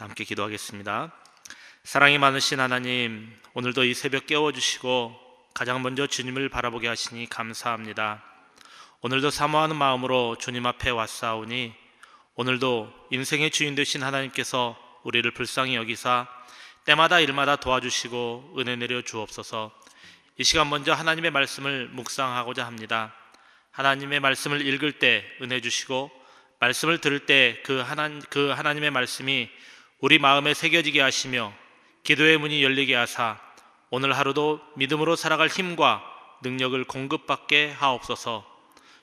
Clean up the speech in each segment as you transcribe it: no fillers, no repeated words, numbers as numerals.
함께 기도하겠습니다. 사랑이 많으신 하나님, 오늘도 이 새벽 깨워주시고 가장 먼저 주님을 바라보게 하시니 감사합니다. 오늘도 사모하는 마음으로 주님 앞에 왔사오니 오늘도 인생의 주인 되신 하나님께서 우리를 불쌍히 여기사 때마다 일마다 도와주시고 은혜 내려 주옵소서. 이 시간 먼저 하나님의 말씀을 묵상하고자 합니다. 하나님의 말씀을 읽을 때 은혜 주시고 말씀을 들을 때 그 하나님의 말씀이 우리 마음에 새겨지게 하시며 기도의 문이 열리게 하사 오늘 하루도 믿음으로 살아갈 힘과 능력을 공급받게 하옵소서.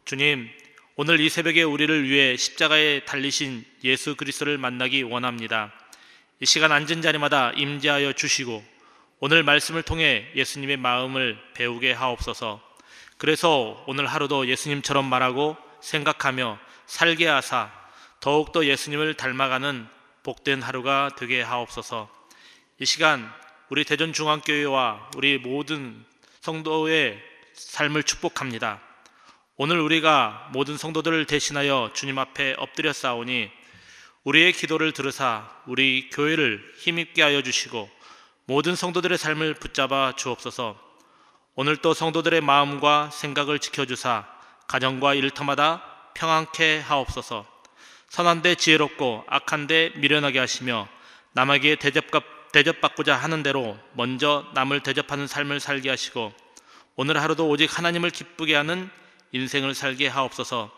주님, 오늘 이 새벽에 우리를 위해 십자가에 달리신 예수 그리스도를 만나기 원합니다. 이 시간 앉은 자리마다 임재하여 주시고 오늘 말씀을 통해 예수님의 마음을 배우게 하옵소서. 그래서 오늘 하루도 예수님처럼 말하고 생각하며 살게 하사 더욱더 예수님을 닮아가는 복된 하루가 되게 하옵소서. 이 시간 우리 대전중앙교회와 우리 모든 성도의 삶을 축복합니다. 오늘 우리가 모든 성도들을 대신하여 주님 앞에 엎드려 싸우니 우리의 기도를 들으사 우리 교회를 힘있게 하여 주시고 모든 성도들의 삶을 붙잡아 주옵소서. 오늘 또 성도들의 마음과 생각을 지켜주사 가정과 일터마다 평안케 하옵소서. 선한데 지혜롭고 악한데 미련하게 하시며 남에게 대접받고자 하는 대로 먼저 남을 대접하는 삶을 살게 하시고 오늘 하루도 오직 하나님을 기쁘게 하는 인생을 살게 하옵소서.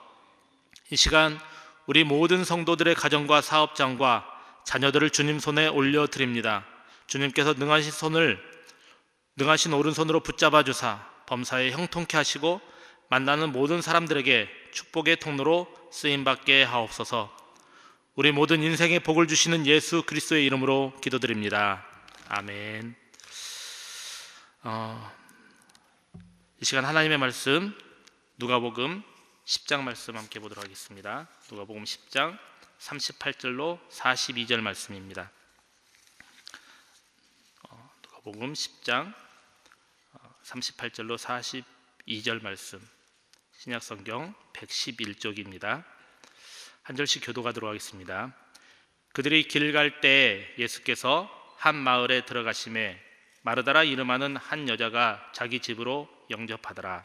이 시간 우리 모든 성도들의 가정과 사업장과 자녀들을 주님 손에 올려드립니다. 주님께서 능하신 오른손으로 붙잡아 주사 범사에 형통케 하시고 만나는 모든 사람들에게 축복의 통로로 쓰임받게 하옵소서. 우리 모든 인생에 복을 주시는 예수 그리스도의 이름으로 기도드립니다. 아멘. 이 시간 하나님의 말씀 누가복음 10장 말씀 함께 보도록 하겠습니다. 누가복음 10장 38절로 42절 말씀입니다. 누가복음 10장 38절로 42절 말씀, 신약성경 111쪽입니다. 한 절씩 교도가 들어가겠습니다. 그들이 길 갈 때 예수께서 한 마을에 들어가심에 마르다라 이름하는 한 여자가 자기 집으로 영접하더라.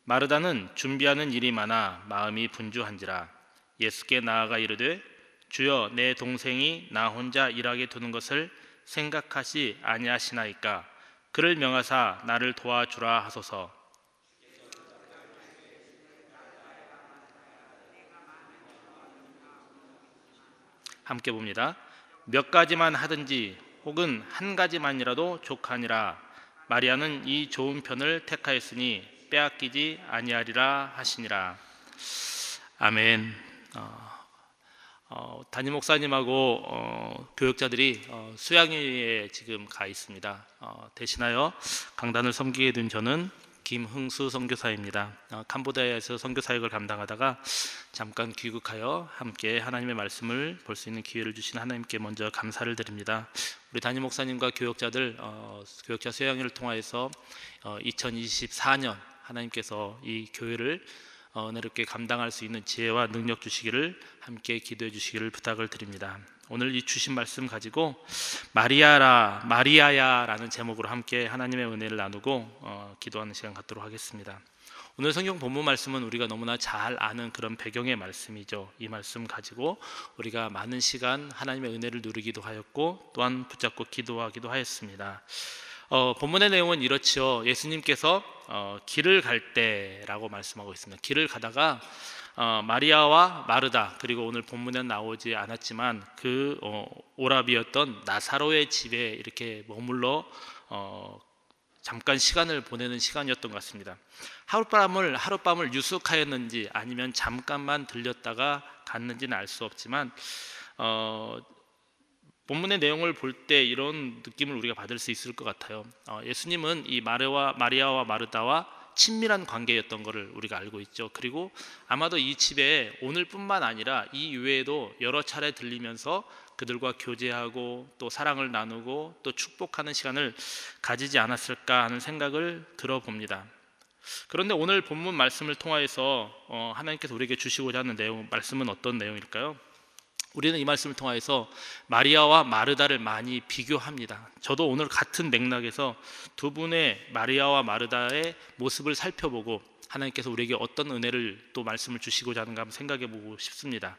마르다는 준비하는 일이 많아 마음이 분주한지라 예수께 나아가 이르되 주여, 내 동생이 나 혼자 일하게 두는 것을 생각하시 아니하시나이까? 그를 명하사 나를 도와주라 하소서. 함께 봅니다. 몇 가지만 하든지 혹은 한 가지만이라도 족하니라. 마리아는 이 좋은 편을 택하였으니 빼앗기지 아니하리라 하시니라. 아멘. 담임 목사님하고 교역자들이 수양회에 지금 가 있습니다. 대신하여 강단을 섬기게 된 저는 김흥수 선교사입니다. 캄보디아에서 선교 사역을 감당하다가 잠깐 귀국하여 함께 하나님의 말씀을 볼 수 있는 기회를 주신 하나님께 먼저 감사를 드립니다. 우리 담임 목사님과 교역자들 교역자 수양회를 통하여서 2024년 하나님께서 이 교회를 은혜롭게 감당할 수 있는 지혜와 능력 주시기를 함께 기도해 주시기를 부탁을 드립니다. 오늘 이 주신 말씀 가지고 마리아야 라는 제목으로 함께 하나님의 은혜를 나누고 기도하는 시간 갖도록 하겠습니다. 오늘 성경 본문 말씀은 우리가 너무나 잘 아는 그런 배경의 말씀이죠. 이 말씀 가지고 우리가 많은 시간 하나님의 은혜를 누리기도 하였고 또한 붙잡고 기도하기도 하였습니다. 본문의 내용은 이렇죠. 예수님께서 길을 갈 때라고 말씀하고 있습니다. 길을 가다가 마리아와 마르다, 그리고 오늘 본문에는 나오지 않았지만 그 오라비였던 나사로의 집에 이렇게 머물러 잠깐 시간을 보내는 시간이었던 것 같습니다. 하룻밤을 유숙하였는지 아니면 잠깐만 들렸다가 갔는지는 알 수 없지만 본문의 내용을 볼 때 이런 느낌을 우리가 받을 수 있을 것 같아요. 예수님은 이 마리아와 마르다와 친밀한 관계였던 것을 우리가 알고 있죠. 그리고 아마도 이 집에 오늘뿐만 아니라 이 이외에도 여러 차례 들리면서 그들과 교제하고 또 사랑을 나누고 또 축복하는 시간을 가지지 않았을까 하는 생각을 들어봅니다. 그런데 오늘 본문 말씀을 통하여서 하나님께서 우리에게 주시고자 하는 내용, 말씀은 어떤 내용일까요? 우리는 이 말씀을 통하여서 마리아와 마르다를 많이 비교합니다. 저도 오늘 같은 맥락에서 두 분의 마리아와 마르다의 모습을 살펴보고 하나님께서 우리에게 어떤 은혜를 또 말씀을 주시고자 하는가 한번 생각해 보고 싶습니다.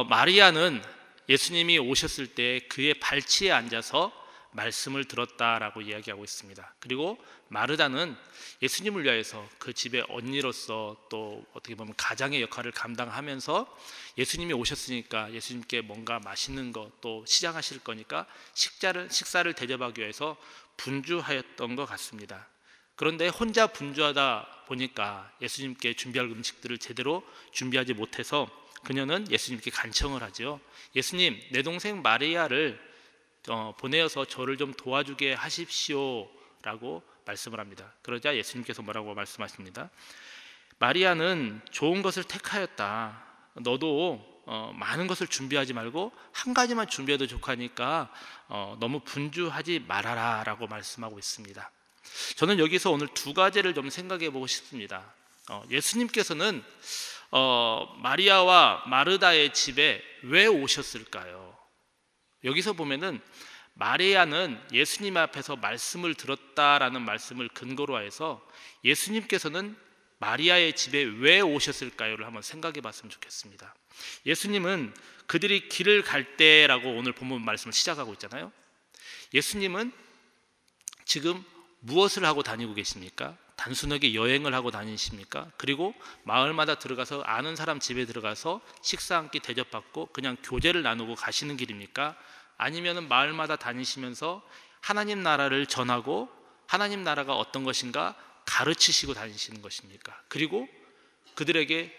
마리아는 예수님이 오셨을 때 그의 발치에 앉아서 말씀을 들었다라고 이야기하고 있습니다. 그리고 마르다는 예수님을 위하여서 그 집의 언니로서 또 어떻게 보면 가장의 역할을 감당하면서 예수님이 오셨으니까 예수님께 뭔가 맛있는 것 또 시장하실 거니까 식사를 대접하기 위해서 분주하였던 것 같습니다. 그런데 혼자 분주하다 보니까 예수님께 준비할 음식들을 제대로 준비하지 못해서 그녀는 예수님께 간청을 하죠. 예수님, 내 동생 마리아를 보내어서 저를 좀 도와주게 하십시오 라고 말씀을 합니다. 그러자 예수님께서 뭐라고 말씀하십니다. 마리아는 좋은 것을 택하였다. 너도 많은 것을 준비하지 말고 한 가지만 준비해도 좋으니까 너무 분주하지 말아라 라고 말씀하고 있습니다. 저는 여기서 오늘 두 가지를 좀 생각해 보고 싶습니다. 예수님께서는 마리아와 마르다의 집에 왜 오셨을까요? 여기서 보면은 마리아는 예수님 앞에서 말씀을 들었다라는 말씀을 근거로 해서 예수님께서는 마리아의 집에 왜 오셨을까요를 한번 생각해 봤으면 좋겠습니다. 예수님은 그들이 길을 갈 때라고 오늘 본문 말씀을 시작하고 있잖아요. 예수님은 지금 무엇을 하고 다니고 계십니까? 단순하게 여행을 하고 다니십니까? 그리고 마을마다 들어가서 아는 사람 집에 들어가서 식사 한 끼 대접받고 그냥 교제를 나누고 가시는 길입니까? 아니면 마을마다 다니시면서 하나님 나라를 전하고 하나님 나라가 어떤 것인가 가르치시고 다니시는 것입니까? 그리고 그들에게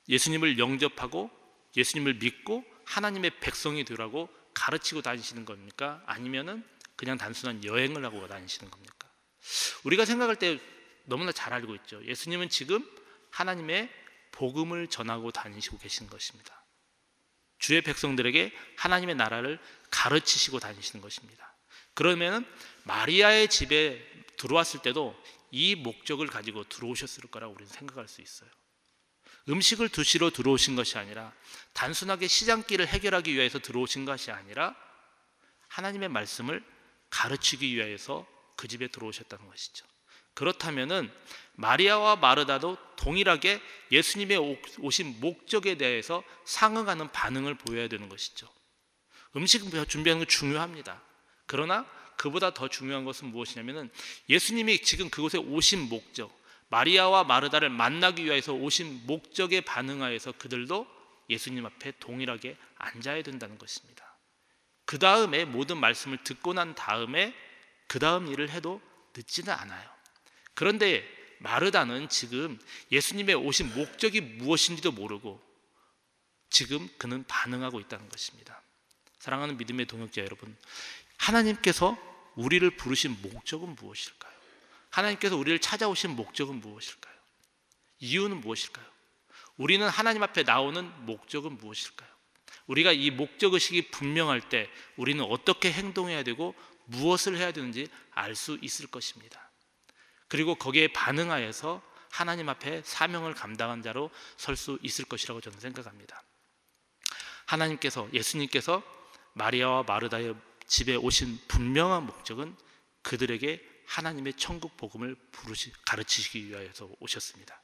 예수님을 영접하고 예수님을 믿고 하나님의 백성이 되라고 가르치고 다니시는 겁니까? 아니면은 그냥 단순한 여행을 하고 다니시는 겁니까? 우리가 생각할 때 너무나 잘 알고 있죠. 예수님은 지금 하나님의 복음을 전하고 다니시고 계신 것입니다. 주의 백성들에게 하나님의 나라를 가르치시고 다니시는 것입니다. 그러면 마리아의 집에 들어왔을 때도 이 목적을 가지고 들어오셨을 거라고 우리는 생각할 수 있어요. 음식을 드시러 들어오신 것이 아니라 단순하게 시장길을 해결하기 위해서 들어오신 것이 아니라 하나님의 말씀을 가르치기 위해서 그 집에 들어오셨다는 것이죠. 그렇다면은 마리아와 마르다도 동일하게 예수님의 오신 목적에 대해서 상응하는 반응을 보여야 되는 것이죠. 음식 준비하는 건 중요합니다. 그러나 그보다 더 중요한 것은 무엇이냐면은 예수님이 지금 그곳에 오신 목적, 마리아와 마르다를 만나기 위해서 오신 목적에 반응하여서 그들도 예수님 앞에 동일하게 앉아야 된다는 것입니다. 그 다음에 모든 말씀을 듣고 난 다음에 그 다음 일을 해도 늦지는 않아요. 그런데 마르다는 지금 예수님의 오신 목적이 무엇인지도 모르고 지금 그는 반응하고 있다는 것입니다. 사랑하는 믿음의 동역자 여러분, 하나님께서 우리를 부르신 목적은 무엇일까요? 하나님께서 우리를 찾아오신 목적은 무엇일까요? 이유는 무엇일까요? 우리는 하나님 앞에 나오는 목적은 무엇일까요? 우리가 이 목적의식이 분명할 때 우리는 어떻게 행동해야 되고 무엇을 해야 되는지 알 수 있을 것입니다. 그리고 거기에 반응하여서 하나님 앞에 사명을 감당한 자로 설 수 있을 것이라고 저는 생각합니다. 하나님께서, 예수님께서 마리아와 마르다의 집에 오신 분명한 목적은 그들에게 하나님의 천국 복음을 가르치시기 위하여서 오셨습니다.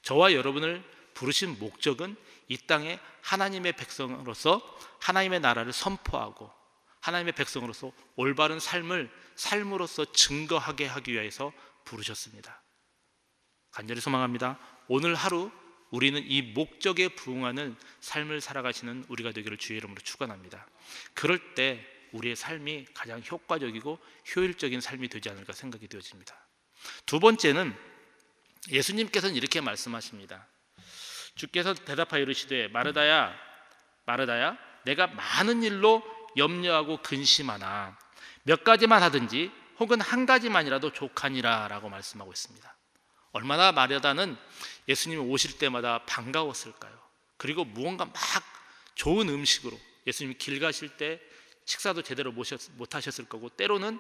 저와 여러분을 부르신 목적은 이 땅에 하나님의 백성으로서 하나님의 나라를 선포하고 하나님의 백성으로서 올바른 삶으로서 증거하게 하기 위해서 부르셨습니다. 간절히 소망합니다. 오늘 하루 우리는 이 목적에 부응하는 삶을 살아가시는 우리가 되기를 주의 이름으로 축원합니다. 그럴 때 우리의 삶이 가장 효과적이고 효율적인 삶이 되지 않을까 생각이 되어집니다. 두 번째는 예수님께서는 이렇게 말씀하십니다. 주께서 대답하여 이르시되 마르다야 내가 많은 일로 염려하고 근심하나 몇 가지만 하든지 혹은 한 가지만이라도 족하니라 라고 말씀하고 있습니다. 얼마나 마르다는 예수님이 오실 때마다 반가웠을까요? 그리고 무언가 막 좋은 음식으로 예수님이 길 가실 때 식사도 제대로 못 하셨을 거고 때로는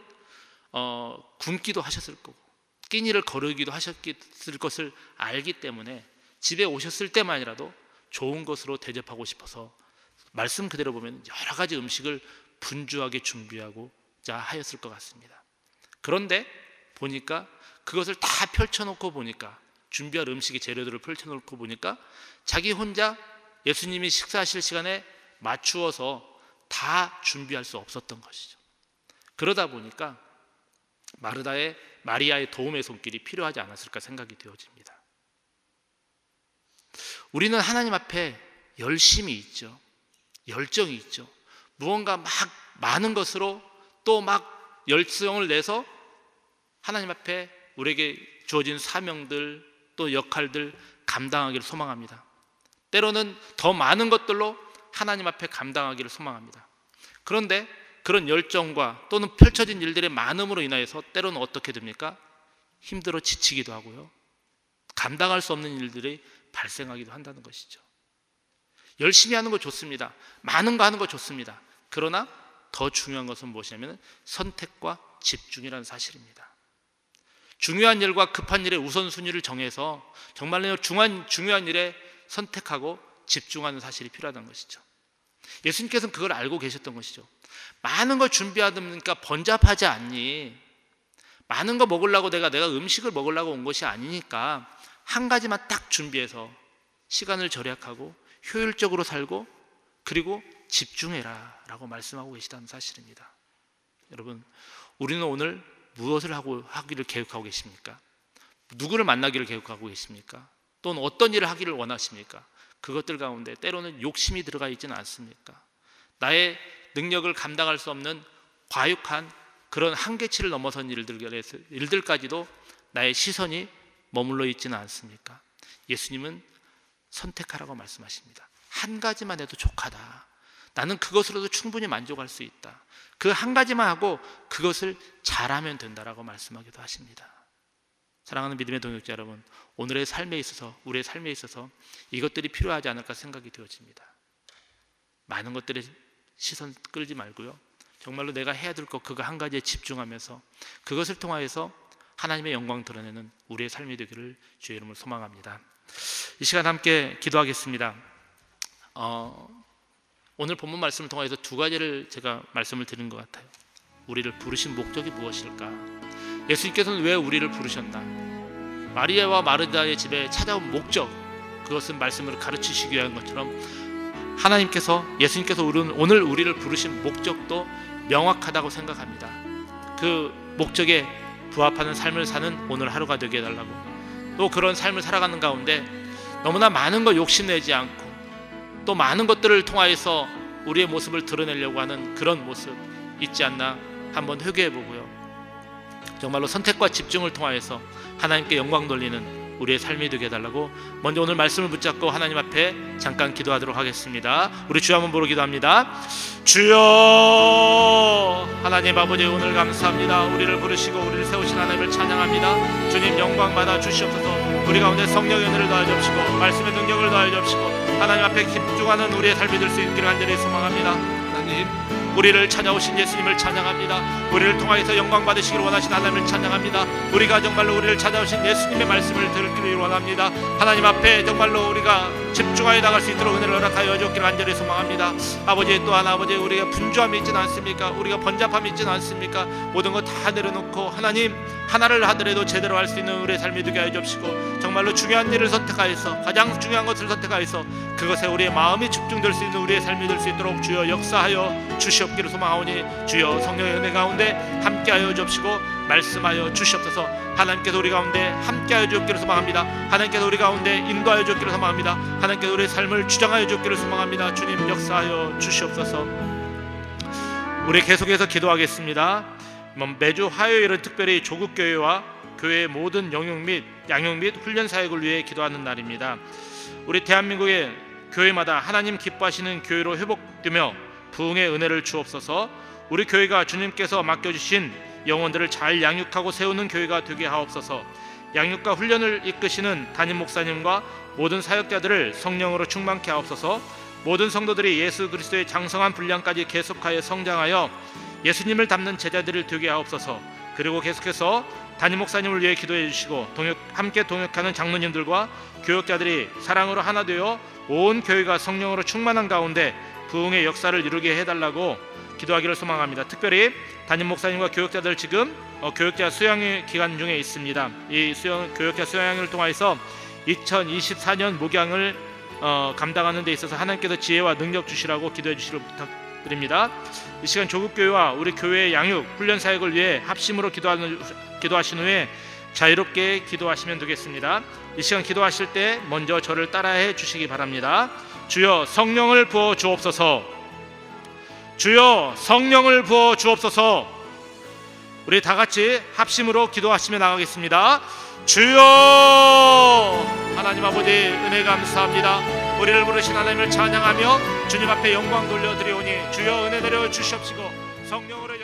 굶기도 하셨을 거고 끼니를 거르기도 하셨을 것을 알기 때문에 집에 오셨을 때만이라도 좋은 것으로 대접하고 싶어서 말씀 그대로 보면 여러 가지 음식을 분주하게 준비하고자 하였을 것 같습니다. 그런데 보니까 그것을 다 펼쳐놓고 보니까, 준비할 음식의 재료들을 펼쳐놓고 보니까 자기 혼자 예수님이 식사하실 시간에 맞추어서 다 준비할 수 없었던 것이죠. 그러다 보니까 마리아의 도움의 손길이 필요하지 않았을까 생각이 되어집니다. 우리는 하나님 앞에 열심이 있죠. 열정이 있죠. 무언가 막 많은 것으로 또 막 열정을 내서 하나님 앞에 우리에게 주어진 사명들 또 역할들 감당하기를 소망합니다. 때로는 더 많은 것들로 하나님 앞에 감당하기를 소망합니다. 그런데 그런 열정과 또는 펼쳐진 일들의 많음으로 인하여서 때로는 어떻게 됩니까? 힘들어 지치기도 하고요, 감당할 수 없는 일들이 발생하기도 한다는 것이죠. 열심히 하는 거 좋습니다. 많은 거 하는 거 좋습니다. 그러나 더 중요한 것은 무엇이냐면 선택과 집중이라는 사실입니다. 중요한 일과 급한 일의 우선순위를 정해서 정말로 중요한 일에 선택하고 집중하는 사실이 필요하다는 것이죠. 예수님께서는 그걸 알고 계셨던 것이죠. 많은 걸 준비하다 보니까 번잡하지 않니? 많은 거 먹으려고 내가 음식을 먹으려고 온 것이 아니니까 한 가지만 딱 준비해서 시간을 절약하고 효율적으로 살고 그리고 집중해라 라고 말씀하고 계시다는 사실입니다. 여러분, 우리는 오늘 무엇을 하기를 계획하고 계십니까? 누구를 만나기를 계획하고 계십니까? 또는 어떤 일을 하기를 원하십니까? 그것들 가운데 때로는 욕심이 들어가 있지는 않습니까? 나의 능력을 감당할 수 없는 과육한 그런 한계치를 넘어선 일들까지도 나의 시선이 머물러 있지는 않습니까? 예수님은 선택하라고 말씀하십니다. 한 가지만 해도 족하다. 나는 그것으로도 충분히 만족할 수 있다. 그 한 가지만 하고 그것을 잘하면 된다라고 말씀하기도 하십니다. 사랑하는 믿음의 동역자 여러분, 오늘의 삶에 있어서, 우리의 삶에 있어서 이것들이 필요하지 않을까 생각이 되어집니다. 많은 것들에 시선 끌지 말고요, 정말로 내가 해야 될 것 그거 한 가지에 집중하면서 그것을 통하여서 하나님의 영광 드러내는 우리의 삶이 되기를 주의 이름으로 소망합니다. 이 시간 함께 기도하겠습니다. 오늘 본문 말씀을 통해서 두 가지를 제가 말씀을 드린 것 같아요. 우리를 부르신 목적이 무엇일까? 예수님께서는 왜 우리를 부르셨나? 마리아와 마르다의 집에 찾아온 목적, 그것은 말씀을 가르치시기 위한 것처럼 예수님께서 오늘 우리를 부르신 목적도 명확하다고 생각합니다. 그 목적에 부합하는 삶을 사는 오늘 하루가 되게 해달라고, 또 그런 삶을 살아가는 가운데 너무나 많은 걸 욕심내지 않고 또 많은 것들을 통하여서 우리의 모습을 드러내려고 하는 그런 모습 있지 않나 한번 회개해보고요, 정말로 선택과 집중을 통하여서 하나님께 영광 돌리는 우리의 삶이 되게 해달라고 먼저 오늘 말씀을 붙잡고 하나님 앞에 잠깐 기도하도록 하겠습니다. 우리 주여 한번 보러 기도합니다. 주여, 하나님 아버지, 오늘 감사합니다. 우리를 부르시고 우리를 세우신 하나님을 찬양합니다. 주님 영광 받아 주시옵소서. 우리 가운데 성령의 은혜를 더하여 주시고 말씀의 능력을 더하여 주시고 하나님 앞에 집중하는 우리의 삶이 될 수 있기를 간절히 소망합니다. 하나님, 우리를 찾아오신 예수님을 찬양합니다. 우리를 통하여서 영광 받으시기를 원하신 하나님을 찬양합니다. 우리가 정말로 우리를 찾아오신 예수님의 말씀을 들기를 원합니다. 하나님 앞에 정말로 우리가 집중하여 나갈 수 있도록 은혜를 허락하여 주옵기를 간절히 소망합니다. 아버지, 또한 아버지, 우리가 분주함이 있지는 않습니까? 우리가 번잡함이 있지는 않습니까? 모든 것 다 내려놓고 하나님, 하나를 하더라도 제대로 할 수 있는 우리의 삶이 되게 하여 주옵시고 정말로 중요한 일을 선택하여서, 가장 중요한 것을 선택하여서 그것에 우리의 마음이 집중될 수 있는 우리의 삶이 될 수 있도록 주여 역사하여 주시옵기를 소망하오니, 주여 성령의 은혜 가운데 함께하여 주옵시고 말씀하여 주시옵소서. 하나님께서 우리 가운데 함께하여 주옵기를 소망합니다. 하나님께서 우리 가운데 인도하여 주옵기를 소망합니다. 하나님께서 우리의 삶을 주장하여 주옵기를 소망합니다. 주님 역사하여 주시옵소서. 우리 계속해서 기도하겠습니다. 매주 화요일은 특별히 조국교회와 교회의 모든 영육 및 훈련 사역을 위해 기도하는 날입니다. 우리 대한민국의 교회마다 하나님 기뻐하시는 교회로 회복되며 부흥의 은혜를 주옵소서. 우리 교회가 주님께서 맡겨주신 영혼들을 잘 양육하고 세우는 교회가 되게 하옵소서. 양육과 훈련을 이끄시는 담임 목사님과 모든 사역자들을 성령으로 충만케 하옵소서. 모든 성도들이 예수 그리스도의 장성한 분량까지 계속하여 성장하여 예수님을 닮는 제자들을 되게 하옵소서. 그리고 계속해서 담임 목사님을 위해 기도해 주시고 함께 동역하는 장로님들과 교역자들이 사랑으로 하나 되어 온 교회가 성령으로 충만한 가운데 부흥의 역사를 이루게 해달라고 기도하기를 소망합니다. 특별히 담임 목사님과 교역자들 지금 교역자 수양 기간 중에 있습니다. 이 교역자 수양을 통해서 2024년 목양을 감당하는 데 있어서 하나님께서 지혜와 능력 주시라고 기도해 주시기를 부탁드립니다. 이 시간 조국교회와 우리 교회의 양육 훈련 사역을 위해 합심으로 기도하신 후에 자유롭게 기도하시면 되겠습니다. 이 시간 기도하실 때 먼저 저를 따라해 주시기 바랍니다. 주여 성령을 부어 주옵소서. 주여 성령을 부어 주옵소서. 우리 다 같이 합심으로 기도하시며 나가겠습니다. 주여 하나님 아버지 은혜 감사합니다. 우리를 부르신 하나님을 찬양하며 주님 앞에 영광 돌려드리오니 주여 은혜 내려 주시옵시고 성령으로